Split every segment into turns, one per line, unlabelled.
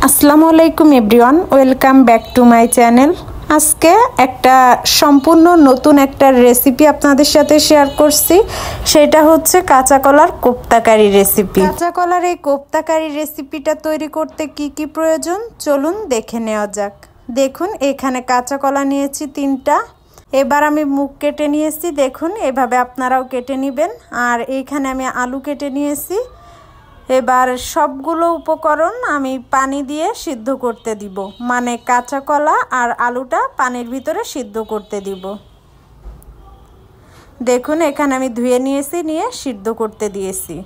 আসসালামু আলাইকুম everyone, welcome back to my channel. আজকে একটা সম্পূর্ণ নতুন একটা রেসিপি আপনাদের সাথে শেয়ার করছি। সেটা হচ্ছে কাঁচা কলার কোপ্তাকারি রেসিপি। কাঁচা কলার এই কোপ্তাকারি রেসিপিটা তৈরি করতে কি কি প্রয়োজন চলুন দেখে নেওয়া যাক। দেখুন, এখানে কাঁচা কলা নিয়েছি 3টা। এবার আমি মুখ কেটে নিয়েছি, দেখুন এভাবে আপনারাও কেটে নেবেন। আর এইখানে আমি আলু কেটে নিয়েছি। এবার সবগুলো উপকরণ আমি পানি দিয়ে সিদ্ধ করতে দিব, মানে কাঁচা কলা আর আলুটা পানির ভিতরে সিদ্ধ করতে দিব। দেখুন এখানে আমি ধুয়ে নিয়েছি, নিয়ে সিদ্ধ করতে দিয়েছি।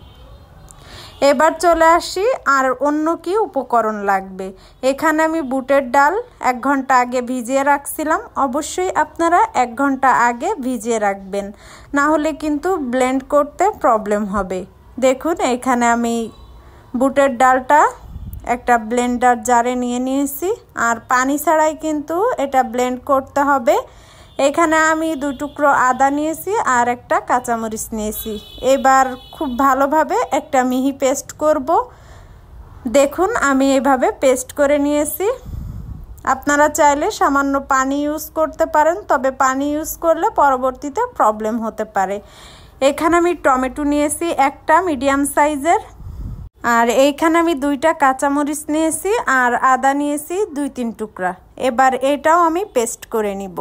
এবার চলে আসি আর অন্য কি উপকরণ লাগবে। এখানে আমি বুটের ডাল 1 ঘন্টা আগে ভিজিয়ে রাখছিলাম। অবশ্যই আপনারা 1 ঘন্টা আগে ভিজিয়ে রাখবেন, না হলে কিন্তু ব্লেন্ড করতে প্রবলেম হবে। দেখুন এখানে আমি বুটের ডালটা একটা ব্লেন্ডার জারে নিয়ে নিয়েছি, আর পানি ছাড়াই কিন্তু এটা ব্লেন্ড করতে হবে। এখানে আমি 2 টুকরো আদা নিয়েছি আর একটা কাঁচামরিচ নিয়েছি। এবার খুব ভালোভাবে একটা মিহি পেস্ট করব। দেখুন আমি এভাবে পেস্ট করে নিয়েছি। আপনারা চাইলে সামান্য পানি ইউজ করতে পারেন, তবে পানি ইউজ করলে পরবর্তীতে প্রবলেম হতে পারে। এখানে আমি টমেটো নিয়েছি একটা মিডিয়াম সাইজের, আর এইখানে আমি 2টা কাঁচামরিচ নিয়েছি আর আদা নিয়েছি 2-3 টুকরা। এবার এটাও আমি পেস্ট করে নিব।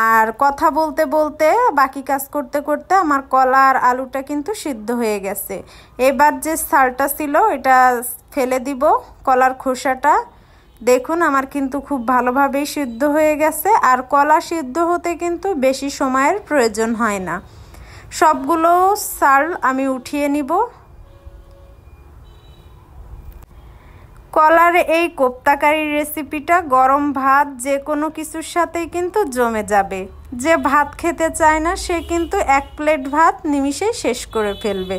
আর কথা বলতে বলতে বাকি কাজ করতে করতে আমার কলা আর আলুটা কিন্তু সিদ্ধ হয়ে গেছে। এবার যে ছালটা ছিল এটা ফেলে দিব, কলার খোসাটা। দেখুন আমার কিন্তু খুব ভালোভাবেই সিদ্ধ হয়ে গেছে। আর কলা সিদ্ধ হতে কিন্তু বেশি সময়ের প্রয়োজন হয় না। সবগুলো ছাল আমি উঠিয়ে নিব। কলার এই কোপ্তাকারি রেসিপিটা গরম ভাত যে কোনো কিছুর সাথেই কিন্তু জমে যাবে। যে ভাত খেতে চায় না সে কিন্তু 1 প্লেট ভাত নিমিষেই শেষ করে ফেলবে।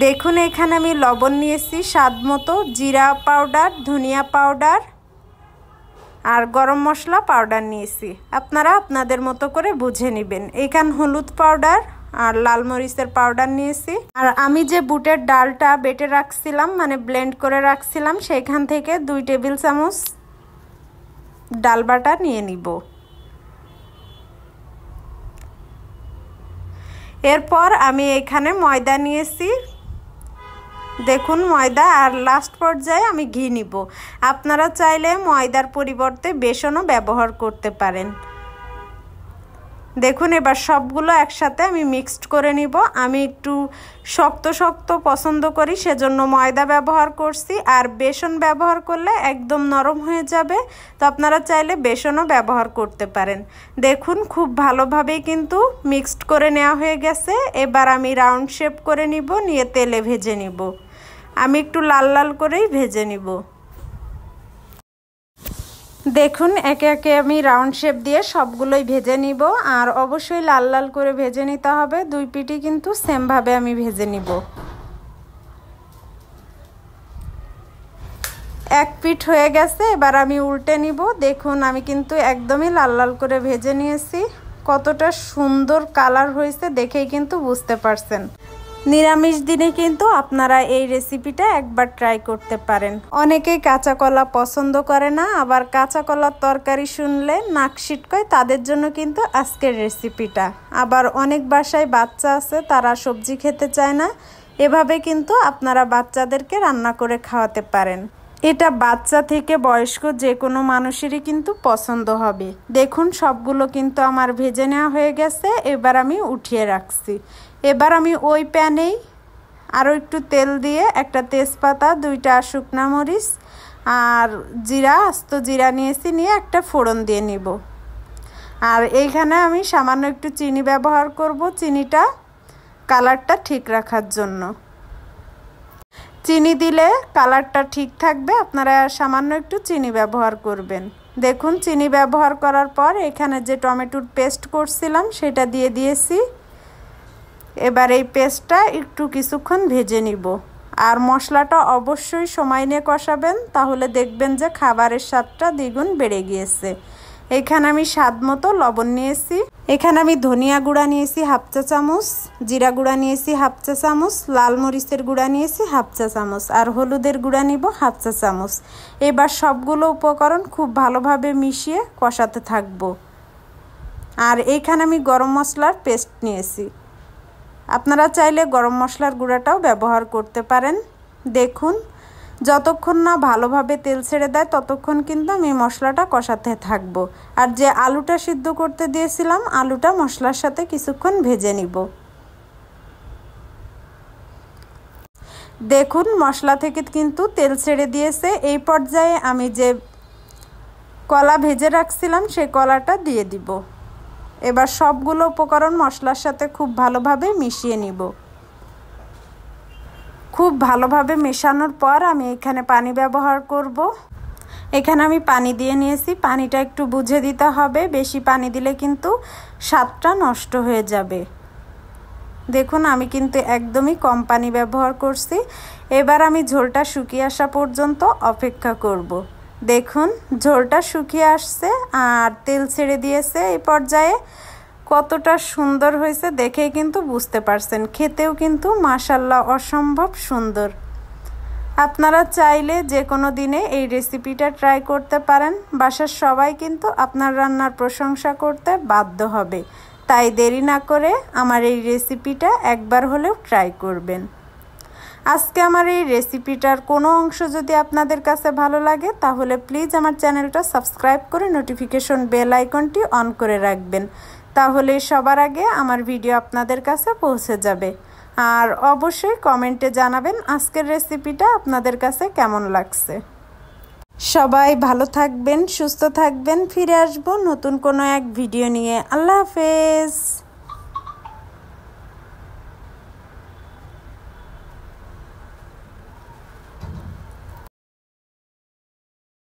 দেখুন এখানে আমি লবণ নিয়েছি স্বাদ মতো, জিরা পাউডার, ধনিয়া পাউডার আর গরম মশলা পাউডার নিয়েছি। আপনারা আপনাদের মতো করে বুঝে নেবেন। এখানে হলুদ পাউডার আর লাল মরিচের পাউডার নিয়েছি। আর আমি যে বুটের ডালটা বেটে রাখছিলাম, মানে ব্লেন্ড করে রাখছিলাম, সেখান থেকে 2 টেবিল চামচ ডাল বাটা নিয়ে নিব। এরপর আমি এখানে ময়দা নিয়েছি। দেখুন ময়দা, আর লাস্ট পর্যায়ে আমি ঘি নিব। আপনারা চাইলে ময়দার পরিবর্তে বেসনও ব্যবহার করতে পারেন। দেখুন এবার সবগুলো একসাথে আমি মিক্সড করে নিব। আমি একটু শক্ত শক্ত পছন্দ করি, সেজন্য ময়দা ব্যবহার করছি। আর বেসন ব্যবহার করলে একদম নরম হয়ে যাবে, তো আপনারা চাইলে বেসনও ব্যবহার করতে পারেন। দেখুন খুব ভালোভাবেই কিন্তু মিক্সড করে নেওয়া হয়ে গেছে। এবার আমি রাউন্ড শেপ করে নিব, নিয়ে তেলে ভেজে নিব। আমি একটু লাল লাল করেই ভেজে নিব। দেখুন একে একে আমি রাউন্ড শেপ দিয়ে সবগুলোই ভেজে নিব। আর অবশ্যই লাল লাল করে ভেজে নিতে হবে। 2 পিঠই কিন্তু সেমভাবে আমি ভেজে নিব। 1 পিঠ হয়ে গেছে, এবার আমি উল্টে নিব। দেখুন আমি কিন্তু একদমই লাল লাল করে ভেজে নিয়েছি। কতটা সুন্দর কালার হয়েছে দেখেই কিন্তু বুঝতে পারছেন। নিরামিষ দিনে কিন্তু আপনারা এই রেসিপিটা একবার ট্রাই করতে পারেন। অনেকেই কাঁচা কলা পছন্দ করে না, আবার কাঁচা কলার তরকারি শুনলে নাক সিটকায়, তাদের জন্য কিন্তু আজকের রেসিপিটা। আবার অনেক বাসায় বাচ্চা আছে, তারা সবজি খেতে চায় না। এভাবে কিন্তু আপনারা বাচ্চাদেরকে রান্না করে খাওয়াতে পারেন। এটা বাচ্চা থেকে বয়স্ক যে কোনো মানুষেরই কিন্তু পছন্দ হবে। দেখুন সবগুলো কিন্তু আমার ভেজে নেওয়া হয়ে গেছে। এবার আমি উঠিয়ে রাখছি। এবার আমি ওই প্যানেই আরও একটু তেল দিয়ে একটা তেজপাতা, 2টা শুকনা মরিচ আর জিরা, আস্ত জিরা নিয়েছি, নিয়ে একটা ফোড়ন দিয়ে নিব। আর এইখানে আমি সামান্য একটু চিনি ব্যবহার করব, চিনিটা কালারটা ঠিক রাখার জন্য। চিনি দিলে কালারটা ঠিক থাকবে, আপনারা সামান্য একটু চিনি ব্যবহার করবেন। দেখুন চিনি ব্যবহার করার পর এখানে যে টমেটোর পেস্ট করছিলাম সেটা দিয়ে দিয়েছি। এবার এই পেস্টটা একটু কিছুক্ষণ ভেজে নিব। আর মশলাটা অবশ্যই সময় নিয়ে কষাবেন, তাহলে দেখবেন যে খাবারের স্বাদটা দ্বিগুণ বেড়ে গিয়েছে। এখানে আমি স্বাদ মতো লবণ নিয়েছি। এখানে আমি ধনিয়া গুঁড়া নিয়েছি হাফ চা চামচ, জিরা গুঁড়া নিয়েছি হাফ চা চামচ, লাল মরিচের গুঁড়া নিয়েছি হাফ চা চামচ, আর হলুদের গুঁড়া নিব হাফ চা চামচ। এবার সবগুলো উপকরণ খুব ভালোভাবে মিশিয়ে কষাতে থাকবো। আর এইখানে আমি গরম মশলার পেস্ট নিয়েছি, আপনারা চাইলে গরম মশলার গুঁড়াটাও ব্যবহার করতে পারেন। দেখুন, যতক্ষণ না ভালোভাবে তেল ছেড়ে দেয় ততক্ষণ কিন্তু আমি মশলাটা কষাতে থাকব। আর যে আলুটা সিদ্ধ করতে দিয়েছিলাম, আলুটা মশলার সাথে কিছুক্ষণ ভেজে নিব। দেখুন, মশলা থেকে কিন্তু তেল ছেড়ে দিয়েছে। এই পর্যায়ে আমি যে কলা ভেজে রাখছিলাম সেই কলাটা দিয়ে দিব। এবার সবগুলো উপকরণ মশলার সাথে খুব ভালোভাবে মিশিয়ে নিব। খুব ভালোভাবে মেশানোর পর আমি এখানে পানি ব্যবহার করব। এখানে আমি পানি দিয়ে নিয়েছি, পানিটা একটু বুঝে দিতে হবে, বেশি পানি দিলে কিন্তু স্বাদটা নষ্ট হয়ে যাবে। দেখুন, আমি কিন্তু একদমই কম পানি ব্যবহার করছি। এবার আমি ঝোলটা শুকিয়ে আসা পর্যন্ত অপেক্ষা করব। দেখুন, ঝোলটা শুকিয়ে আসছে আর তেল ছেড়ে দিয়েছে। এই পর্যায়ে কতটা সুন্দর হয়েছে দেখেই কিন্তু বুঝতে পারছেন, খেতেও কিন্তু মাশাআল্লাহ অসম্ভব সুন্দর। আপনারা চাইলে যে কোনো দিনে এই রেসিপিটা ট্রাই করতে পারেন। বাসার সবাই কিন্তু আপনার রান্নার প্রশংসা করতে বাধ্য হবে। তাই দেরি না করে আমার এই রেসিপিটা একবার হলেও ট্রাই করবেন। আজকে আমার এই রেসিপিটার কোনো অংশ যদি আপনাদের কাছে ভালো লাগে তাহলে প্লিজ আমার চ্যানেলটা সাবস্ক্রাইব করে নোটিফিকেশন বেল আইকনটি অন করে রাখবেন, তাহলে সবার আগে আমার ভিডিও আপনাদের কাছে পৌঁছে যাবে। আর অবশ্যই কমেন্টে জানাবেন আজকের রেসিপিটা আপনাদের কাছে কেমন লাগছে। সবাই ভালো থাকবেন, সুস্থ থাকবেন। ফিরে আসবো নতুন কোনো এক ভিডিও নিয়ে। আল্লাহ হাফেজ।